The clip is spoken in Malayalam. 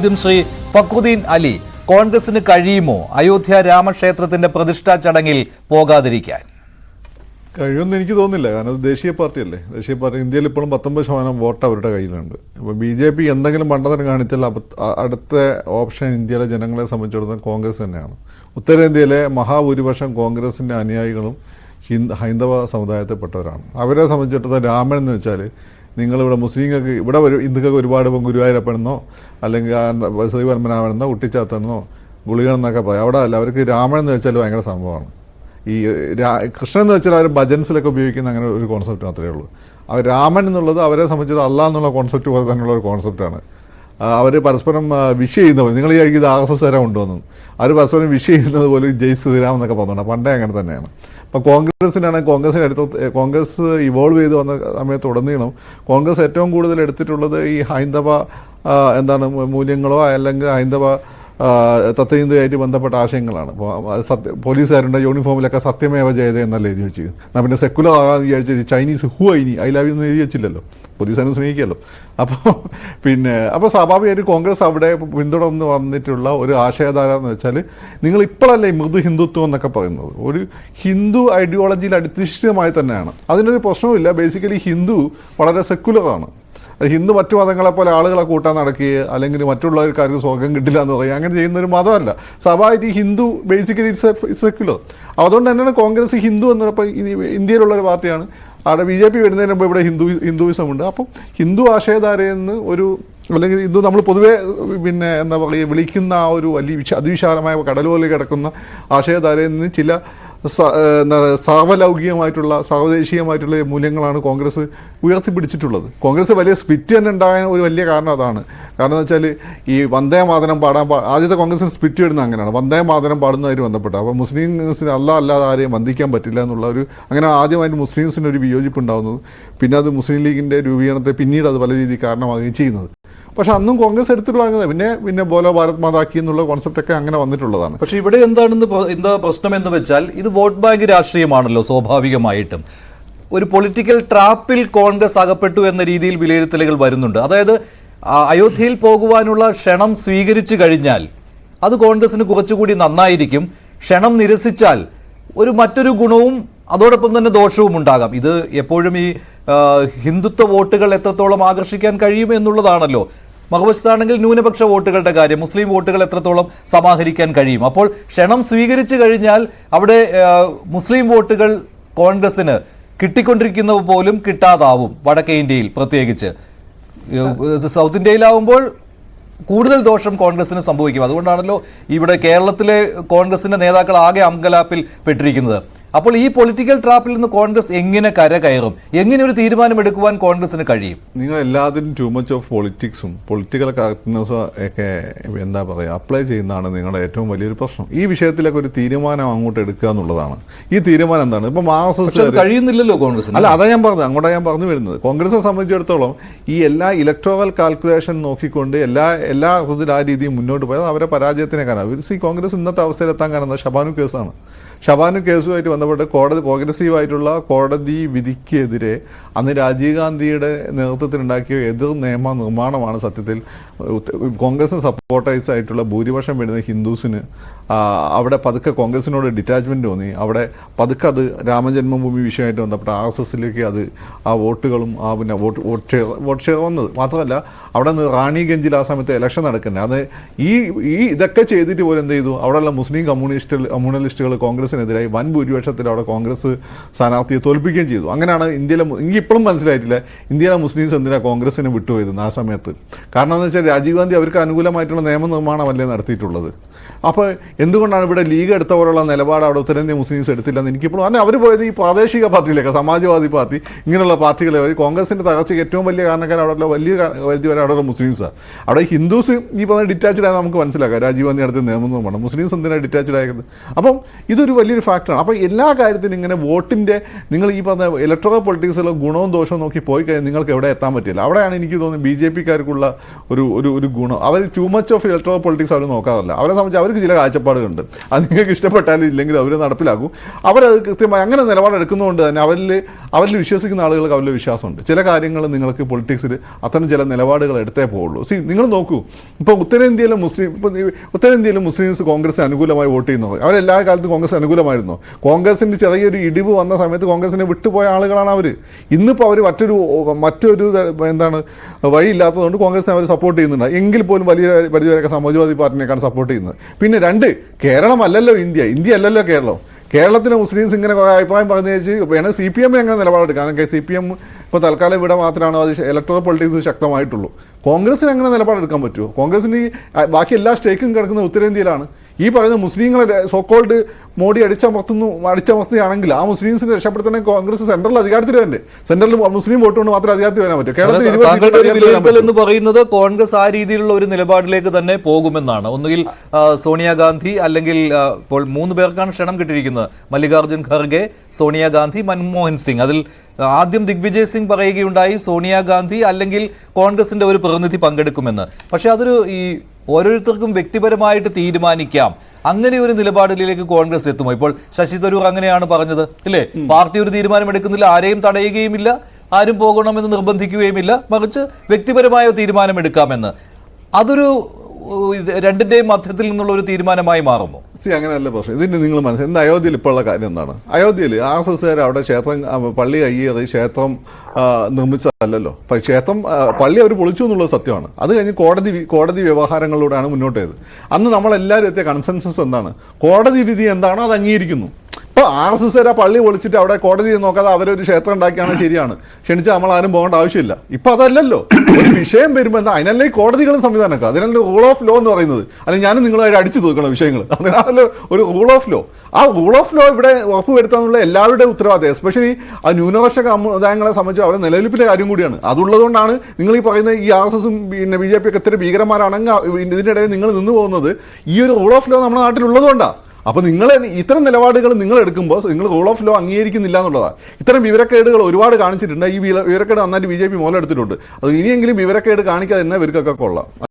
ആദ്യം ശ്രീ ഫക്രുദ്ദീൻ അലി, കോൺഗ്രസിന് കഴിയുമോ അയോധ്യ രാമക്ഷേത്രത്തിന്റെ പ്രതിഷ്ഠാ ചടങ്ങിൽ പോകാതിരിക്കാൻ? കഴിയുമെന്ന് എനിക്ക് തോന്നുന്നില്ല. കാരണം അത് ദേശീയ പാർട്ടിയല്ലേ. ദേശീയ പാർട്ടി ഇന്ത്യയിൽ ഇപ്പോഴും 19% വോട്ട് അവരുടെ കയ്യിലുണ്ട്. ഇപ്പോൾ BJP എന്തെങ്കിലും മണ്ടത്തരം കാണിച്ചാൽ അടുത്ത ഓപ്ഷൻ ഇന്ത്യയിലെ ജനങ്ങളെ സംബന്ധിച്ചിടത്തോളം കോൺഗ്രസ് തന്നെയാണ്. ഉത്തരേന്ത്യയിലെ മഹാഭൂരിപക്ഷം കോൺഗ്രസിൻ്റെ അനുയായികളും ഹൈന്ദവ സമുദായത്തിൽപ്പെട്ടവരാണ്. അവരെ സംബന്ധിച്ചിടത്തോളം രാമൻ എന്ന് വെച്ചാൽ നിങ്ങളിവിടെ മുസ്ലിങ്ങൾക്ക് ഇവിടെ ഹിന്ദുക്കൾക്ക് ഒരുപാട് ഇപ്പം ഗുരുവായൂരപ്പനെന്നോ അല്ലെങ്കിൽ ശ്രീപരമനാഭനെന്നോ കുട്ടിച്ചാത്തനെന്നോ ഗുളികണെന്നൊക്കെ പറയും. അവിടെ അല്ല, അവർക്ക് രാമൻ എന്ന് വെച്ചാൽ ഭയങ്കര സംഭവമാണ്. ഈ കൃഷ്ണൻ എന്ന് വെച്ചാൽ അവർ ഭജൻസിലൊക്കെ ഉപയോഗിക്കുന്ന അങ്ങനെ ഒരു കോൺസെപ്റ്റ് മാത്രമേ ഉള്ളൂ. അവർ രാമൻ എന്നുള്ളത് അവരെ സംബന്ധിച്ചിടത്തോളം അള്ളാഹ് എന്നുള്ള കോൺസെപ്റ്റ് പോലെ തന്നെയുള്ള ഒരു കോൺസെപ്റ്റാണ്. അവർ പരസ്പരം വിഷ് ചെയ്യുന്ന പോലെ, നിങ്ങൾ ഈ ഇത് RSS കൊണ്ടുവന്നു, അവർ പരസ്പരം വിഷ് ചെയ്യുന്നത് പോലെ ജയ് ശ്രീറാം എന്നൊക്കെ പറഞ്ഞുകൊണ്ട് പണ്ടേ അങ്ങനെ തന്നെയാണ്. അപ്പോൾ കോൺഗ്രസ് ഇവോൾവ് ചെയ്ത് വന്ന സമയത്ത് ഉടനീളം കോൺഗ്രസ് ഏറ്റവും കൂടുതൽ എടുത്തിട്ടുള്ളത് ഈ ഹൈന്ദവ മൂല്യങ്ങളോ അല്ലെങ്കിൽ ഹൈന്ദവ തത്വചിന്തയായിട്ട് ബന്ധപ്പെട്ട ആശയങ്ങളാണ്. അപ്പോൾ പോലീസുകാരുടെ യൂണിഫോമിലൊക്കെ സത്യമേവ ജയതേ എന്നല്ല എഴുതി വെച്ചത്. എന്നാൽ പിന്നെ സെക്കുലർ ആകാൻ വിചാരിച്ചത് ചൈനീസ് ഹു ഐനി ഐ ലവ് യു എന്ന് എഴുതി വെച്ചില്ലല്ലോ, പോലീസുകാരനെ സ്നേഹിക്കുമല്ലോ. അപ്പോൾ സ്വാഭാവികമായിട്ട് കോൺഗ്രസ് അവിടെ പിന്തുടർന്ന് വന്നിട്ടുള്ള ഒരു ആശയധാര എന്ന് വെച്ചാൽ, നിങ്ങൾ ഇപ്പോഴല്ലേ മൃദു ഹിന്ദുത്വം എന്നൊക്കെ പറയുന്നത്, ഒരു ഹിന്ദു ഐഡിയോളജിയിൽ അധിഷ്ഠിതമായി തന്നെയാണ്. അതിനൊരു പ്രശ്നവുമില്ല. ബേസിക്കലി ഹിന്ദു വളരെ സെക്കുലറാണ്. ഹിന്ദു മറ്റു മതങ്ങളെ പോലെ ആളുകളെ കൂട്ടാൻ നടക്കുകയോ അല്ലെങ്കിൽ മറ്റുള്ളവർക്കാർക്ക് സ്വർഗം കിട്ടില്ല എന്ന് പറയുക അങ്ങനെ ചെയ്യുന്നൊരു മതമല്ല. സ്വാഭാവികമായിട്ട് ഹിന്ദു ബേസിക്കലി ഇറ്റ്സ് സെക്കുലർ. അതുകൊണ്ട് തന്നെയാണ് കോൺഗ്രസ് ഹിന്ദു എന്നപ്പോൾ ഇന്ത്യയിലുള്ളൊരു പാർട്ടിയാണ്. അവിടെ BJP വരുന്നതിന് മുമ്പ് ഇവിടെ ഹിന്ദുയിസം ഉണ്ട്. അപ്പം ഹിന്ദു ആശയധാരയെന്ന് ഒരു അല്ലെങ്കിൽ ഹിന്ദു നമ്മൾ പൊതുവെ വിളിക്കുന്ന ആ ഒരു വലിയ അതിവിശാലമായ കടൽ പോലെ കിടക്കുന്ന ആശയധാരയിൽ നിന്ന് ചില സാർവലൗകികമായിട്ടുള്ള സാർവദേശീയമായിട്ടുള്ള മൂല്യങ്ങളാണ് കോൺഗ്രസ് ഉയർത്തിപ്പിടിച്ചിട്ടുള്ളത്. കോൺഗ്രസ് വലിയ സ്പ്ലിറ്റ് തന്നെ ഉണ്ടാകാൻ ഒരു വലിയ കാരണം അതാണ്. കാരണം എന്ന് വെച്ചാൽ ഈ വന്ദേ മാതരം ആദ്യത്തെ കോൺഗ്രസിന് സ്പ്ലിറ്റ് വരുന്നത് അങ്ങനെയാണ്, വന്ദേ മാതരം പാടുന്നതായിട്ട് ബന്ധപ്പെട്ട്. അപ്പോൾ മുസ്ലിംസിന് അല്ലാതെ ആരെയും വന്ദിക്കാൻ പറ്റില്ല എന്നുള്ള അങ്ങനെ ആദ്യമായിട്ട് മുസ്ലിംസിന് ഒരു വിയോജിപ്പ് ഉണ്ടാകുന്നത്. പിന്നെ അത് മുസ്ലിം ലീഗിൻ്റെ രൂപീകരണത്തെ പിന്നീട് അത് പല രീതിയിൽ കാരണമാകുകയും ചെയ്യുന്നത്. പക്ഷെ അന്നും കോൺഗ്രസ് എടുത്തിട്ടുള്ള പിന്നെ ബോലോ ഭാരത് മാതാക്കി എന്നുള്ള കോൺസെപ്റ്റൊക്കെ അങ്ങനെ വന്നിട്ടുള്ളതാണ്. പക്ഷെ ഇവിടെ എന്താ പ്രശ്നം എന്ന് വെച്ചാൽ, ഇത് വോട്ട് ബാങ്ക് രാഷ്ട്രീയമാണല്ലോ. സ്വാഭാവികമായിട്ടും ഒരു പൊളിറ്റിക്കൽ ട്രാപ്പിൽ കോൺഗ്രസ് അകപ്പെട്ടു എന്ന രീതിയിൽ വിലയിരുത്തലുകൾ വരുന്നുണ്ട്. അതായത് അയോധ്യയിൽ പോകുവാനുള്ള ക്ഷണം സ്വീകരിച്ചു കഴിഞ്ഞാൽ അത് കോൺഗ്രസിന് കുറച്ചുകൂടി നന്നായിരിക്കും. ക്ഷണം നിരസിച്ചാൽ മറ്റൊരു ഗുണവും അതോടൊപ്പം തന്നെ ദോഷവും ഉണ്ടാകാം. ഇത് എപ്പോഴും ഈ ഹിന്ദുത്വ വോട്ടുകൾ എത്രത്തോളം ആകർഷിക്കാൻ കഴിയും എന്നുള്ളതാണല്ലോ. മറുവശത്താണെങ്കിൽ ന്യൂനപക്ഷ വോട്ടുകളുടെ കാര്യം, മുസ്ലിം വോട്ടുകൾ എത്രത്തോളം സമാഹരിക്കാൻ കഴിയും. അപ്പോൾ ക്ഷണം സ്വീകരിച്ചു കഴിഞ്ഞാൽ അവിടെ മുസ്ലിം വോട്ടുകൾ കോൺഗ്രസിന് കിട്ടിക്കൊണ്ടിരിക്കുന്നവ പോലും കിട്ടാതാവും. വടക്കേ ഇന്ത്യയിൽ പ്രത്യേകിച്ച്, സൗത്ത് ഇന്ത്യയിലാവുമ്പോൾ കൂടുതൽ ദോഷം കോൺഗ്രസിന് സംഭവിക്കും. അതുകൊണ്ടാണല്ലോ ഇവിടെ കേരളത്തിലെ കോൺഗ്രസിന്റെ നേതാക്കൾ ആകെ അങ്കലാപ്പിൽ പെട്ടിരിക്കുന്നത്. അപ്പോൾ ഈ പൊളിറ്റിക്കൽ ട്രാപ്പിൽ നിന്ന് കോൺഗ്രസ് എങ്ങനെ കരകയറും? എങ്ങനെ ഒരു തീരുമാനം എടുക്കുവാൻ കോൺഗ്രസിന് കഴിയും? നിങ്ങൾ എല്ലാത്തിനും ടു മച്ച് ഓഫ് പൊളിറ്റിക്സും പൊളിറ്റിക്കൽ കറക്റ്റ്നെസ്സും ഒക്കെ അപ്ലൈ ചെയ്യുന്നതാണ് നിങ്ങളുടെ ഏറ്റവും വലിയൊരു പ്രശ്നം. ഈ വിഷയത്തിലൊക്കെ ഒരു തീരുമാനം അങ്ങോട്ട് എടുക്കുക എന്നുള്ളതാണ്. ഈ തീരുമാനം എന്താണ്? ഇപ്പം RSS കഴിയുന്നില്ലല്ലോ കോൺഗ്രസിന്. അല്ല, അതാ ഞാൻ പറഞ്ഞത്, അങ്ങോട്ടാണ് ഞാൻ പറഞ്ഞു വരുന്നത്. കോൺഗ്രസിനെ സംബന്ധിച്ചിടത്തോളം ഈ എല്ലാ ഇലക്ടോറൽ കാൽക്കുലേഷൻ നോക്കിക്കൊണ്ട് എല്ലാ അർത്ഥത്തിലും ആ രീതിയിൽ മുന്നോട്ട് പോയത് അവരെ പരാജയത്തിനെ കാരണം. കോൺഗ്രസ് ഇന്നത്തെ അവസ്ഥയിലെത്താൻ കാരണം ഷബാനു കേസാണ്. ഷബാനു കേസുമായിട്ട് ബന്ധപ്പെട്ട് പ്രോഗ്രസീവായിട്ടുള്ള കോടതി വിധിക്കെതിരെ അന്ന് രാജീവ് ഗാന്ധിയുടെ നേതൃത്വത്തിലുണ്ടാക്കിയ എതിർ നിയമ നിർമ്മാണമാണ് സത്യത്തിൽ കോൺഗ്രസിന് സപ്പോർട്ടേഴ്സ് ആയിട്ടുള്ള ഭൂരിപക്ഷം വരുന്ന ഹിന്ദുസിന് അവിടെ പതുക്കെ കോൺഗ്രസിനോട് ഡിറ്റാച്ച്മെൻറ്റ് തോന്നി. അവിടെ പതുക്കെ അത് രാമജന്മഭൂമി വിഷയമായിട്ട് ബന്ധപ്പെട്ട RSSലേക്ക് ആ വോട്ടുകളും വോട്ട് ഷെയർ വന്നത് മാത്രമല്ല, അവിടെ നിന്ന് റാണിഗഞ്ചിൽ ആ സമയത്ത് ഇലക്ഷൻ നടക്കുന്നത്. അത് ഇതൊക്കെ ചെയ്തിട്ട് പോലും എന്ത് ചെയ്തു, അവിടെയുള്ള മുസ്ലിം കമ്മ്യൂണലിസ്റ്റുകൾ കോൺഗ്രസിനെതിരായി വൻ ഭൂരിപക്ഷത്തിൽ അവിടെ കോൺഗ്രസ് സ്ഥാനാർത്ഥിയെ തോൽപ്പിക്കുകയും ചെയ്തു. അങ്ങനെയാണ് എനിക്ക് ഇപ്പോഴും മനസ്സിലായിട്ടില്ല ഇന്ത്യയിലെ മുസ്ലിംസ് എന്തിനാണ് കോൺഗ്രസിനെ വിട്ടുപോയത് ആ സമയത്ത്. കാരണം എന്ന് വെച്ചാൽ രാജീവ് ഗാന്ധി അവർക്ക് അനുകൂലമായിട്ടുള്ള നിയമനിർമ്മാണമല്ലേ നടത്തിയിട്ടുള്ളത്. അപ്പോൾ എന്തുകൊണ്ടാണ് ഇവിടെ ലീഗ് എടുത്ത പോലുള്ള നിലപാട് അവിടെ ഉത്തരേന്ത്യ മുസ്ലിംസ് എടുത്തില്ലെന്ന് എനിക്കിപ്പോഴും. അങ്ങനെ അവർ പോയത് ഈ പ്രാദേശിക പാർട്ടിയിലേക്ക്, സമാജ്വാദി പാർട്ടി ഇങ്ങനെയുള്ള പാർട്ടികളെ കോൺഗ്രസിൻ്റെ തകർച്ചയ്ക്ക് ഏറ്റവും വലിയ കാരണക്കാർ അവിടെയുള്ള വലിയ പരിധി വരെ അവിടെയുള്ള മുസ്ലിംസാണ്. അവിടെ ഹിന്ദുസ് ഈ പറഞ്ഞ ഡിറ്റാച്ച്ഡ് ആയത് നമുക്ക് മനസ്സിലാക്കാം. രാജീവ് ഗാന്ധി അടുത്ത് നിയമനിർമ്മാണം, മുസ്ലിംസ് എന്തിനാണ് ഡിറ്റാച്ച്ഡ് ആയത്? അപ്പം ഇതൊരു വലിയൊരു ഫാക്ടറാണ്. അപ്പോൾ എല്ലാ കാര്യത്തിനും ഇങ്ങനെ വോട്ടിൻ്റെ നിങ്ങൾ ഈ പറഞ്ഞ ഇലക്ട്രോറൽ പൊളിറ്റിക്സിലുള്ള ഗുണവും ദോഷവും നോക്കി പോയി കഴിഞ്ഞാൽ നിങ്ങൾക്ക് എവിടെ എത്താൻ പറ്റില്ല. അവിടെയാണ് എനിക്ക് തോന്നുന്നത് BJPക്കാർക്കുള്ള ഒരു ഗുണം. അവർ too much of electoral politics അവർ നോക്കാറില്ല. അവരെ സംബന്ധിച്ച് അവർ അവർക്ക് ചില കാഴ്ചപ്പാടുകളുണ്ട്. അത് നിങ്ങൾക്ക് ഇഷ്ടപ്പെട്ടാലും ഇല്ലെങ്കിലും അവർ നടപ്പിലാക്കും. അവരത് കൃത്യമായി അങ്ങനെ നിലപാടെടുക്കുന്നതുകൊണ്ട് തന്നെ അവരിൽ വിശ്വസിക്കുന്ന ആളുകൾക്ക് അവരിൽ വിശ്വാസമുണ്ട്. ചില കാര്യങ്ങൾ നിങ്ങൾക്ക് പൊളിറ്റിക്സിൽ അത്തരം ചില നിലപാടുകൾ എടുത്തേ പോവുള്ളൂ. നിങ്ങൾ നോക്കൂ, ഇപ്പോൾ ഉത്തരേന്ത്യയിലെ മുസ്ലിംസ് കോൺഗ്രസിന് അനുകൂലമായി വോട്ട് ചെയ്യുന്നത് അവരെല്ലാ കാലത്തും കോൺഗ്രസ് അനുകൂലമായിരുന്നു. കോൺഗ്രസിൻ്റെ ചെറിയൊരു ഇടിവ് വന്ന സമയത്ത് കോൺഗ്രസിനെ വിട്ടുപോയ ആളുകളാണ് അവർ. ഇന്നിപ്പോൾ അവർ മറ്റൊരു എന്താണ് വഴിയില്ലാത്തതുകൊണ്ട് കോൺഗ്രസിനെ അവർ സപ്പോർട്ട് ചെയ്യുന്നുണ്ട്. എങ്കിൽ പോലും വലിയ പരിധിവരെയൊക്കെ സമാജ്വാദി പാർട്ടിനെക്കാണ് സപ്പോർട്ട് ചെയ്യുന്നത്. പിന്നെ രണ്ട്, കേരളമല്ലല്ലോ ഇന്ത്യ അല്ലല്ലോ കേരളം. കേരളത്തിലെ മുസ്ലിംസ് ഇങ്ങനെ കുറേ അഭിപ്രായം പറഞ്ഞു വെച്ച് വേണം CPM എങ്ങനെ നിലപാടെടുക്കാം. കാരണം CPM ഇപ്പോൾ തൽക്കാലം ഇവിടെ മാത്രമാണ് അത് ഇലക്ട്രൽ പൊളിറ്റിക്സ് ശക്തമായിട്ടുള്ളൂ. കോൺഗ്രസിന് അങ്ങനെ നിലപാടെടുക്കാൻ പറ്റുമോ? കോൺഗ്രസിന് ബാക്കി എല്ലാ സ്റ്റേക്കും കിടക്കുന്നത് ഉത്തരേന്ത്യയിലാണ്. ഈ പറയുന്ന മുസ്ലിങ്ങളെ സോക്കോൾഡ് മോഡി അടിച്ചമർത്തുകയാണെങ്കിൽ ആ മുസ്ലിംസിനെ രക്ഷപ്പെടുത്താൻ കോൺഗ്രസ് സെൻട്രൽ അധികാരത്തിൽ തന്നെ, സെൻട്രലിൽ മുസ്ലിം വോട്ട് കൊണ്ട് മാത്രമേ അധികാരത്തിൽ വരാൻ പറ്റൂ. കേരളത്തിൽ എന്ന് പറയുന്നത് കോൺഗ്രസ് ആ രീതിയിലുള്ള ഒരു നിലപാടിലേക്ക് തന്നെ പോകുമെന്നാണ്. ഒന്നുകിൽ സോണിയാഗാന്ധി, അല്ലെങ്കിൽ ഇപ്പോൾ 3 പേർക്കാണ് ക്ഷണം കിട്ടിയിരിക്കുന്നത്, മല്ലികാർജ്ജുൻ ഖർഗെ, സോണിയാഗാന്ധി, മൻമോഹൻ സിംഗ്. അതിൽ ആദ്യം ദിഗ്വിജയ് സിംഗ് പറയുകയുണ്ടായി സോണിയാഗാന്ധി അല്ലെങ്കിൽ കോൺഗ്രസിന്റെ ഒരു പ്രതിനിധി പങ്കെടുക്കുമെന്ന്. പക്ഷെ അതൊരു ഈ ഓരോരുത്തർക്കും വ്യക്തിപരമായിട്ട് തീരുമാനിക്കാം, അങ്ങനെ ഒരു നിലപാടിലേക്ക് കോൺഗ്രസ് എത്തുമോ? ഇപ്പോൾ ശശി തരൂർ അങ്ങനെയാണ് പറഞ്ഞത്, ഇല്ലേ? പാർട്ടി ഒരു തീരുമാനം എടുക്കുന്നില്ല, ആരെയും തടയുകയുമില്ല, ആരും പോകണമെന്ന് നിർബന്ധിക്കുകയുമില്ല, മറിച്ച് വ്യക്തിപരമായ തീരുമാനം എടുക്കാമെന്ന്. അതൊരു രണ്ടിന്റെയും മധ്യത്തിൽ നിന്നുള്ള ഒരു തീരുമാനമായി മാറുമോ? അങ്ങനെയല്ല പ്രശ്നം. ഇതിന് നിങ്ങൾ മനസ്സിലായി. ഇന്ന് അയോധ്യയിൽ ഇപ്പോൾ ഉള്ള കാര്യം എന്താണ്? അയോധ്യയിൽ RSSകാർ അവിടെ പള്ളി കയ്യേറി ക്ഷേത്രം നിർമ്മിച്ചതല്ലല്ലോ. പള്ളി അവർ പൊളിച്ചു എന്നുള്ളത് സത്യമാണ്. അത് കഴിഞ്ഞ് കോടതി വ്യവഹാരങ്ങളിലൂടെയാണ് മുന്നോട്ട് പോയത്. അന്ന് നമ്മളെല്ലാവരും എത്തിയ കൺസെൻസസ് എന്താണ്? കോടതി വിധി എന്താണോ അത് അംഗീകരിക്കുന്നു. ഇപ്പോൾ RSSകാർ ആ പള്ളി പൊളിച്ചിട്ട് അവിടെ കോടതി നോക്കാതെ അവരൊരു ക്ഷേത്രം ഉണ്ടാക്കിയാണ് ശരിയാണ്, ക്ഷണിച്ചാൽ നമ്മൾ ആരും പോകേണ്ട ആവശ്യമില്ല. ഇപ്പം അതല്ലല്ലോ. ഒരു വിഷയം വരുമ്പോൾ എന്താ, അതിനല്ലേ കോടതികളും സംവിധാനമൊക്കെ, അതിനല്ലേ റൂൾ ഓഫ് ലോ എന്ന് പറയുന്നത്. അല്ലെങ്കിൽ ഞാനും നിങ്ങളായിട്ട് അടിച്ചു തീർക്കണം വിഷയങ്ങൾ, അതിനാണല്ലോ ഒരു റൂൾ ഓഫ് ലോ. ആ റൂൾ ഓഫ് ലോ ഇവിടെ ഉറപ്പുവരുത്താനുള്ള എല്ലാവരുടെയും ഉത്തരവാദിത്തം, എസ്പെഷ്യലി ആ ന്യൂനപക്ഷ സമുദായങ്ങളെ സംബന്ധിച്ച് അവരുടെ നിലനിൽപ്പിൻ്റെ കാര്യം കൂടിയാണ്. അതുള്ളതുകൊണ്ടാണ് നിങ്ങൾ ഈ പറയുന്ന ഈ RSSും പിന്നെ BJP ഒക്കെ എത്ര ഭീകരന്മാരാണെങ്കിൽ ഇതിനിടയിൽ നിങ്ങൾ നിന്ന് പോകുന്നത് ഈ ഒരു റൂൾ ഓഫ് ലോ നമ്മുടെ നാട്ടിലുള്ളതുകൊണ്ടാണ്. അപ്പോൾ നിങ്ങൾ ഇത്തരം നിലപാടുകൾ നിങ്ങൾ എടുക്കുമ്പോൾ നിങ്ങൾ റൂൾ ഓഫ് ലോ അംഗീകരിക്കുന്നില്ല എന്നുള്ളതാണ്. ഇത്തരം വിവരക്കേടുകൾ ഒരുപാട് കാണിച്ചിട്ടുണ്ട്. ഈ വിവരക്കേട് നന്നായിട്ട് BJP മുതലെടുത്തിട്ടുണ്ട്. അത് ഇനിയെങ്കിലും വിവരക്കേട് കാണിക്കാതെ തന്നെ ഇവർക്കൊക്കെ കൊള്ളാം.